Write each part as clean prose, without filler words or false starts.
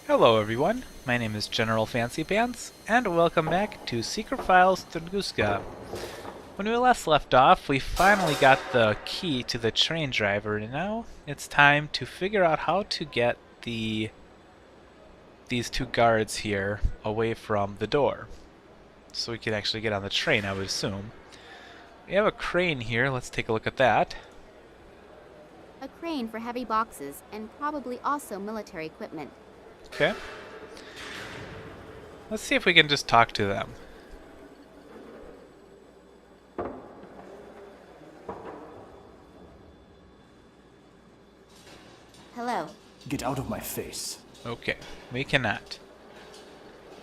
Hello everyone, my name is General Fancy Pants, and welcome back to Secret Files Tunguska. When we last left off, we finally got the key to the train driver, and now it's time to figure out how to get these two guards here away from the door. So we can actually get on the train, I would assume. We have a crane here, let's take a look at that. A crane for heavy boxes and probably also military equipment. Okay. Let's see if we can just talk to them. Hello. Get out of my face. Okay, we cannot.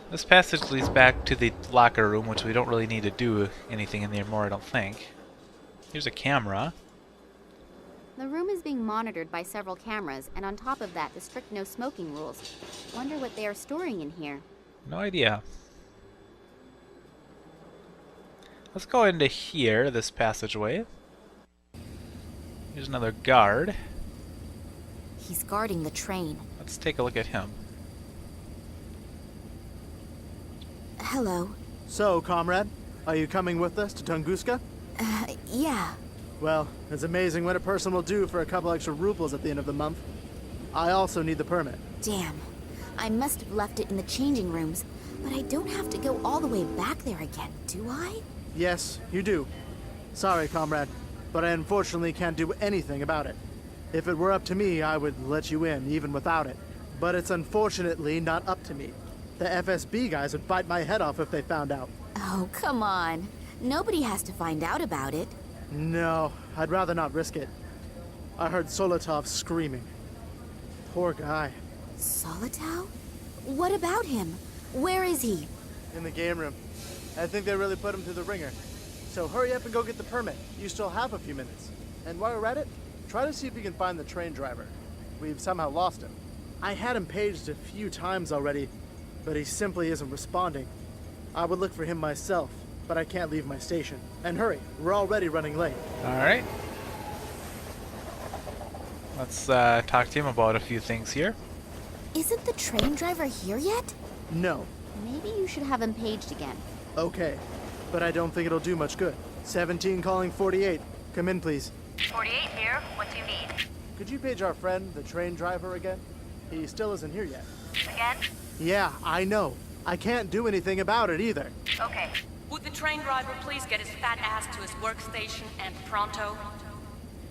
This passage leads back to the locker room, which we don't really need to do anything in there more, I don't think. Here's a camera. The room is being monitored by several cameras, and on top of that, the strict no smoking rules. Wonder what they are storing in here. No idea. Let's go into here, this passageway. Here's another guard. He's guarding the train. Let's take a look at him. Hello. So, comrade, are you coming with us to Tunguska? Yeah. Well, it's amazing what a person will do for a couple extra rubles at the end of the month. I also need the permit. Damn. I must have left it in the changing rooms, but I don't have to go all the way back there again, do I? Yes, you do. Sorry, comrade, but I unfortunately can't do anything about it. If it were up to me, I would let you in, even without it. But it's unfortunately not up to me. The FSB guys would bite my head off if they found out. Oh, come on. Nobody has to find out about it. No, I'd rather not risk it. I heard Solotov screaming. Poor guy. Solitow? What about him? Where is he? In the game room. I think they really put him through the ringer. So hurry up and go get the permit. You still have a few minutes. And while you're at it, try to see if you can find the train driver. We've somehow lost him. I had him paged a few times already, but he simply isn't responding. I would look for him myself, but I can't leave my station. And hurry, we're already running late. Alright. Let's talk to him about a few things here. Isn't the train driver here yet? No. Maybe you should have him paged again. Okay. But I don't think it'll do much good. 17 calling 48. Come in, please. 48 here. What do you need? Could you page our friend, the train driver, again? He still isn't here yet. Again? Yeah, I know. I can't do anything about it either. Okay. Would the train driver please get his fat ass to his workstation and pronto?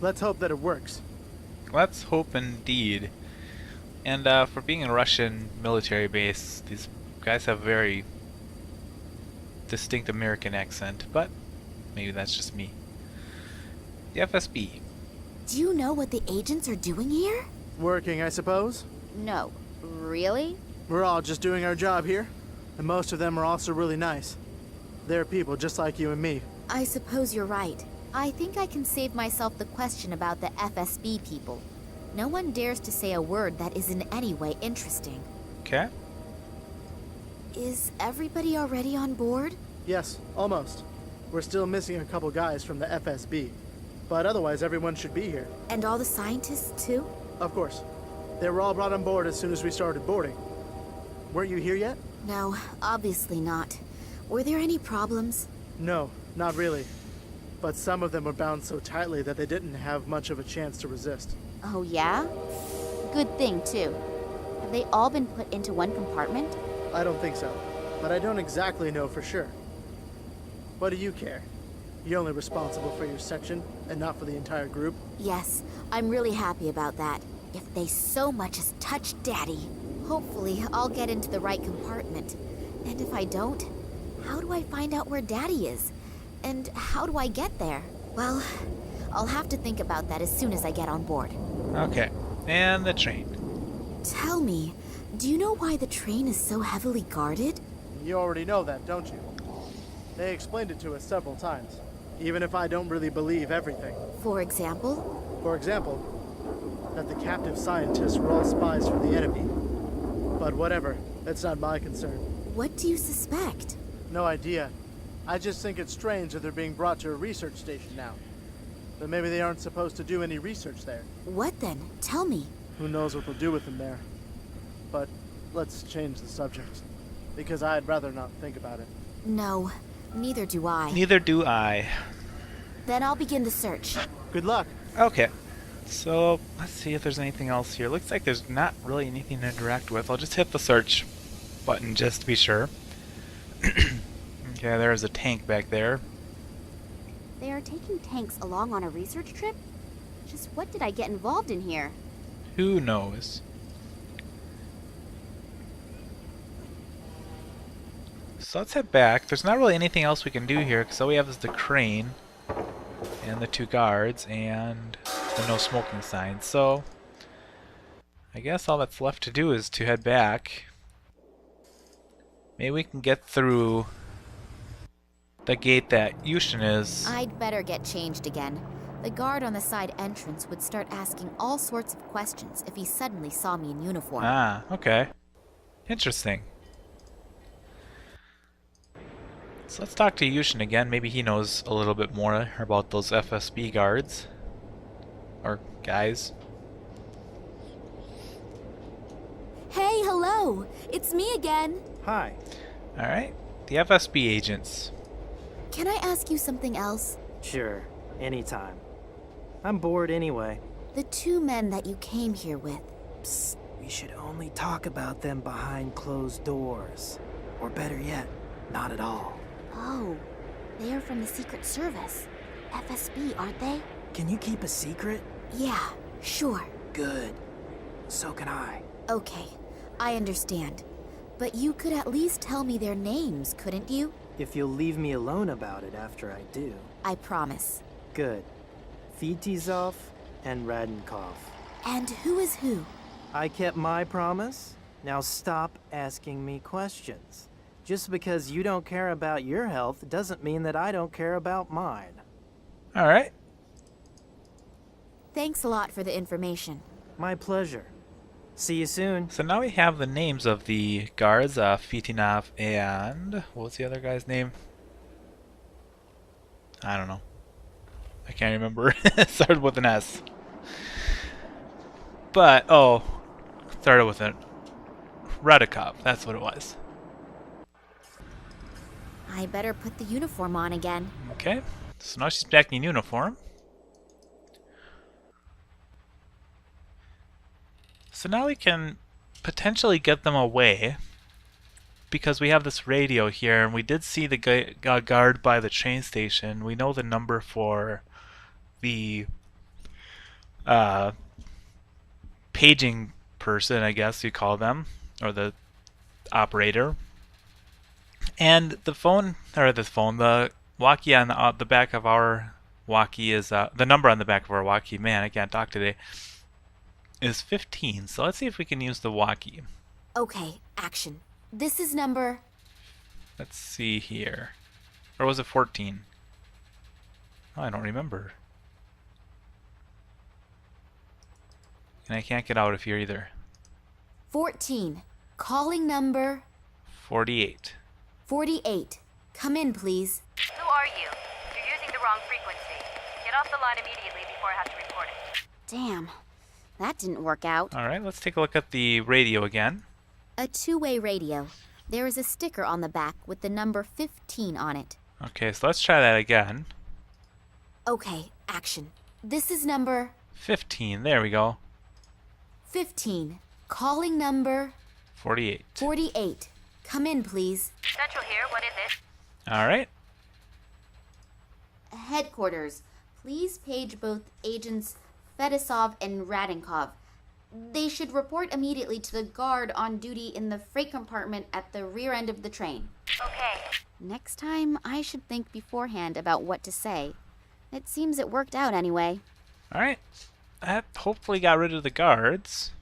Let's hope that it works. Let's hope indeed. And for being a Russian military base, these guys have a very distinct American accent, but maybe that's just me. The FSB. Do you know what the agents are doing here? Working, I suppose? No. Really? We're all just doing our job here. And most of them are also really nice. They're people just like you and me. I suppose you're right. I think I can save myself the question about the FSB people. No one dares to say a word that is in any way interesting. Okay. Is everybody already on board? Yes, almost. We're still missing a couple guys from the FSB. But otherwise, everyone should be here. And all the scientists, too? Of course. They were all brought on board as soon as we started boarding. Weren't you here yet? No, obviously not. Were there any problems? No, not really. But some of them were bound so tightly that they didn't have much of a chance to resist. Oh, yeah? Good thing, too. Have they all been put into one compartment? I don't think so, but I don't exactly know for sure. What do you care? You're only responsible for your section, and not for the entire group. Yes, I'm really happy about that. If they so much as touch Daddy, hopefully I'll get into the right compartment. And if I don't, how do I find out where Daddy is? And how do I get there? Well, I'll have to think about that as soon as I get on board. Okay. And the train. Tell me, do you know why the train is so heavily guarded? You already know that, don't you? They explained it to us several times, even if I don't really believe everything. For example? For example, that the captive scientists were all spies for the enemy. But whatever, that's not my concern. What do you suspect? No idea. I just think it's strange that they're being brought to a research station now. But maybe they aren't supposed to do any research there. What then? Tell me. Who knows what they'll do with them there. But let's change the subject. Because I'd rather not think about it. No, neither do I. Neither do I. Then I'll begin the search. Good luck. Okay. So, let's see if there's anything else here. Looks like there's not really anything to interact with. I'll just hit the search button just to be sure. Okay, there's a tank back there. They are taking tanks along on a research trip? Just what did I get involved in here? Who knows? So let's head back. There's not really anything else we can do here because all we have is the crane and the 2 guards and the no smoking sign. So I guess all that's left to do is to head back. Maybe we can get through the gate that Yushin is. I'd better get changed again. The guard on the side entrance would start asking all sorts of questions if he suddenly saw me in uniform. Ah, okay. Interesting. So let's talk to Yushin again. Maybe he knows a little bit more about those FSB guards. Or guys. Hey, hello! It's me again! Hi. Alright. The FSB agents. Can I ask you something else? Sure, anytime. I'm bored anyway. The 2 men that you came here with, Psst, we should only talk about them behind closed doors. Or better yet, not at all. oh, they are from the Secret Service. FSB, aren't they? Can you keep a secret? Yeah, sure. Good. So can I. Okay, I understand. But you could at least tell me their names, couldn't you? If you'll leave me alone about it after I do. I promise. Good. Vitizov and Radenkov. And who is who? I kept my promise. Now stop asking me questions. Just because you don't care about your health doesn't mean that I don't care about mine. Alright. Thanks a lot for the information. My pleasure. See you soon. So now we have the names of the guards, Fitinov and... what's the other guy's name? I don't know. I can't remember. It started with an S. But, oh, started with a Radikov. That's what it was. I better put the uniform on again. Okay. So now she's back in uniform. So now we can potentially get them away because we have this radio here, and we did see the guard by the train station. We know the number for the paging person, I guess you call them, or the operator. And the phone, the walkie on the back of our walkie is, the number on the back of our walkie, man, I can't talk today, is 15. So let's see if we can use the walkie. Okay, action. This is number... Let's see here. Or was it 14? Oh, I don't remember. And I can't get out of here either. 14. Calling number... 48. 48. Come in, please. Who are you? You're using the wrong frequency. Get off the line immediately before I have to report it. Damn, that didn't work out. Alright, let's take a look at the radio again. A 2-way radio. There is a sticker on the back with the number 15 on it. Okay, so let's try that again. Okay, action. This is number 15, there we go. 15. Calling number 48. 48. Come in, please. Central here, what is it? Alright. Headquarters, please page both agents Fedosov and Radenkov. They should report immediately to the guard on duty in the freight compartment at the rear end of the train. Okay. Next time, I should think beforehand about what to say. It seems it worked out anyway. Alright. That hopefully got rid of the guards.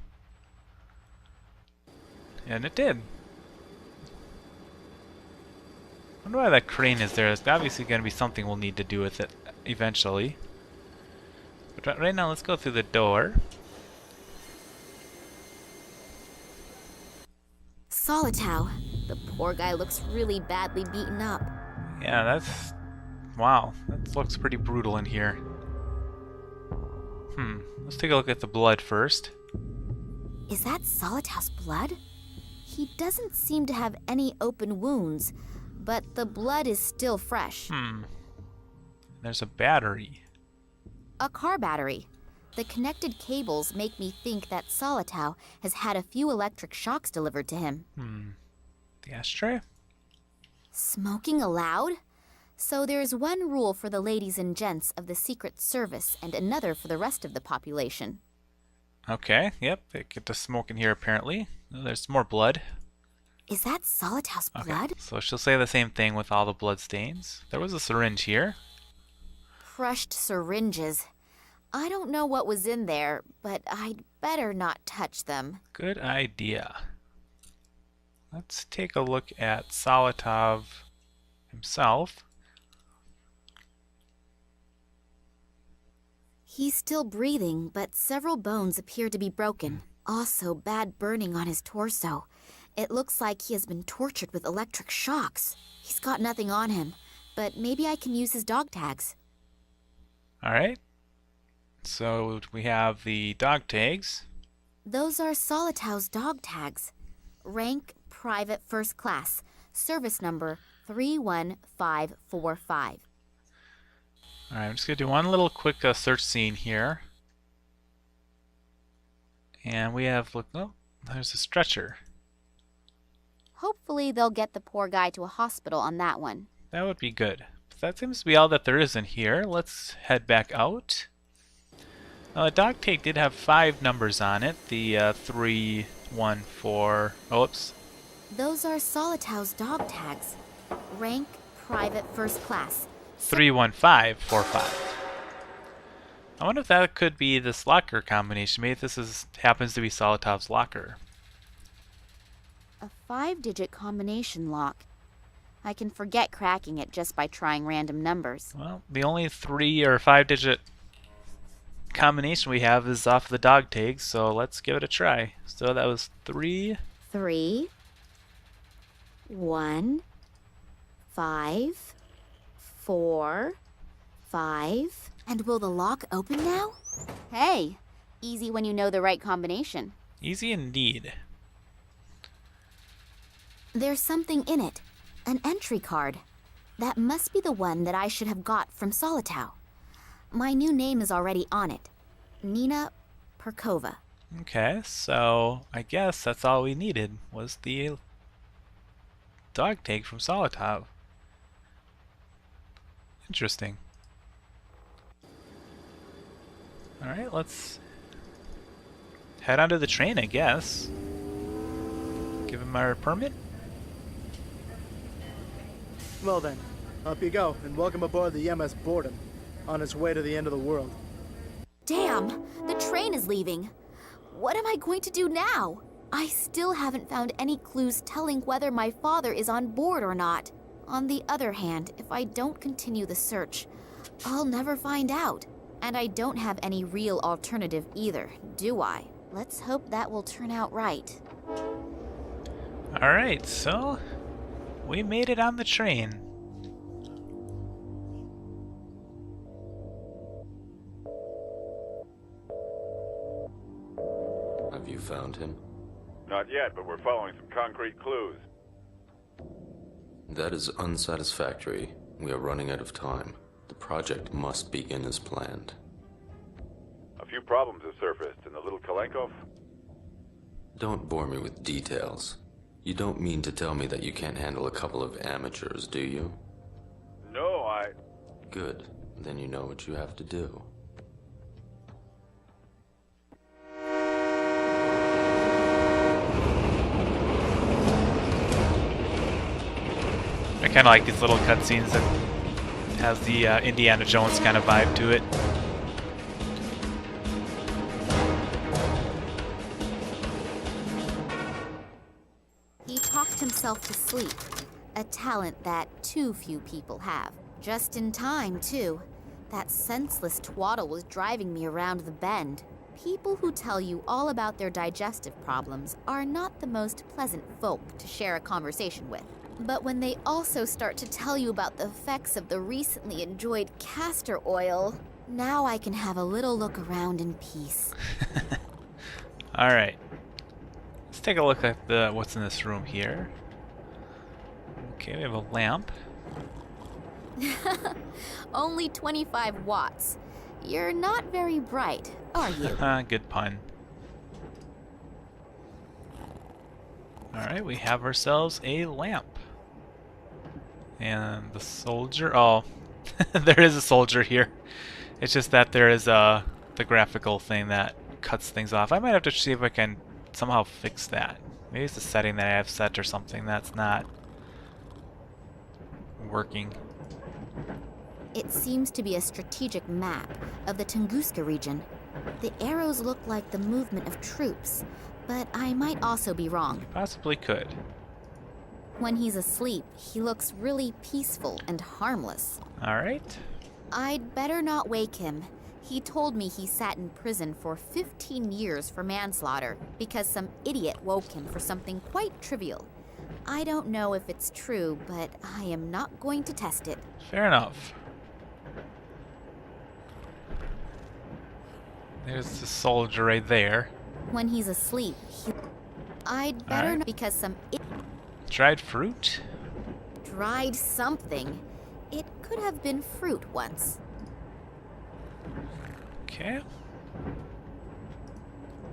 And it did. I wonder why that crane is there. There's obviously going to be something we'll need to do with it eventually. But right now, let's go through the door. Solitow. The poor guy looks really badly beaten up. Yeah, that's... wow. That looks pretty brutal in here. Let's take a look at the blood first. Is that Solitow's blood? He doesn't seem to have any open wounds, but the blood is still fresh. There's a battery. A car battery. The connected cables make me think that Solitow has had a few electric shocks delivered to him. The ashtray? Smoking allowed? So there's one rule for the ladies and gents of the Secret Service and another for the rest of the population. Okay, yep, they get to smoke in here apparently. Oh, there's more blood. Is that Solitow's Okay, blood? so she'll say the same thing with all the blood stains. There was a syringe here. Crushed syringes. I don't know what was in there, but I'd better not touch them. Good idea. Let's take a look at Solitov himself. He's still breathing, but several bones appear to be broken. Also, bad burning on his torso. It looks like he has been tortured with electric shocks. He's got nothing on him, but maybe I can use his dog tags. Alright. So we have the dog tags. Those are Solitow's dog tags. Rank Private First Class. Service number 31545. Alright, I'm just going to do one little quick search scene here. And we have, look, oh, there's a stretcher. Hopefully they'll get the poor guy to a hospital on that one. That would be good. But that seems to be all that there is in here. Let's head back out. Now, the dog tag did have 5 numbers on it. The 3, 1, 4... Oh, oops. Those are Solitow's dog tags. Rank Private First Class. 31545. I wonder if that could be this locker combination. Maybe this happens to be Solitov's locker. A 5-digit combination lock. I can forget cracking it just by trying random numbers. Well, the only 3 or 5-digit combination we have is off the dog tag, so let's give it a try. So that was 3. 3, 1, 5, 4, 5. And will the lock open now? Hey, easy when you know the right combination. Easy indeed. There's something in it. An entry card. That must be the one that I should have got from Solitow. My new name is already on it. Nina Perkova. Okay, so I guess that's all we needed was the dog tag from Solitov. Interesting. Alright, let's head onto the train, I guess. Give him our permit. Well then, up you go, and welcome aboard the MS Borden, on its way to the end of the world. Damn! The train is leaving. What am I going to do now? I still haven't found any clues telling whether my father is on board or not. On the other hand, if I don't continue the search, I'll never find out. And I don't have any real alternative either, do I? Let's hope that will turn out right. Alright, so we made it on the train. Have you found him? Not yet, but we're following some concrete clues. That is unsatisfactory. We are running out of time. The project must begin as planned. A few problems have surfaced in the little Kalenkov. Don't bore me with details. You don't mean to tell me that you can't handle a couple of amateurs, do you? No, Good. Then you know what you have to do. I kind of like these little cutscenes that has the Indiana Jones kind of vibe to it. He talked himself to sleep, a talent that too few people have. Just in time, too. That senseless twaddle was driving me around the bend. People who tell you all about their digestive problems are not the most pleasant folk to share a conversation with. But when they also start to tell you about the effects of the recently enjoyed castor oil, now I can have a little look around in peace. Alright. Let's take a look at what's in this room here. Okay, we have a lamp. Only 25 watts. You're not very bright, are you? Good pun. Alright, we have ourselves a lamp. And the soldier... Oh, there is a soldier here. It's just that there is the graphical thing that cuts things off. I might have to see if I can somehow fix that. Maybe it's a setting that I have set or something that's not working. It seems to be a strategic map of the Tunguska region. The arrows look like the movement of troops, but I might also be wrong. Possibly could. When he's asleep, he looks really peaceful and harmless. Alright. I'd better not wake him. He told me he sat in prison for 15 years for manslaughter because some idiot woke him for something quite trivial. I don't know if it's true, but I am not going to test it. Fair enough. There's the soldier right there. When he's asleep, I'd better not because some Dried fruit? dried something. It could have been fruit once. Okay.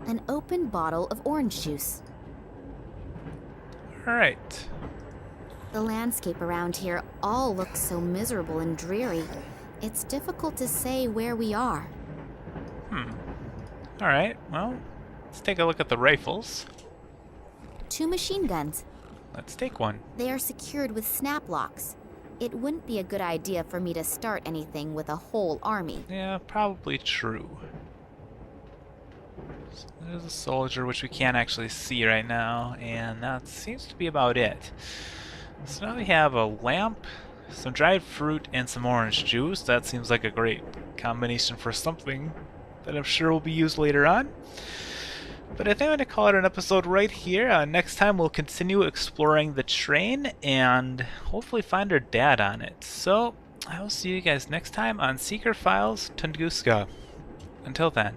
An open bottle of orange juice. Alright. The landscape around here all looks so miserable and dreary. It's difficult to say where we are. Alright, well, let's take a look at the rifles. 2 machine guns. Let's take one. They are secured with snap locks. It wouldn't be a good idea for me to start anything with a whole army. Yeah, probably true. So there's a soldier, which we can't actually see right now, and that seems to be about it. So now we have a lamp, some dried fruit, and some orange juice. That seems like a great combination for something that I'm sure will be used later on. But I think I'm going to call it an episode right here. Next time we'll continue exploring the train and hopefully find our dad on it. So I will see you guys next time on Secret Files Tunguska. Until then.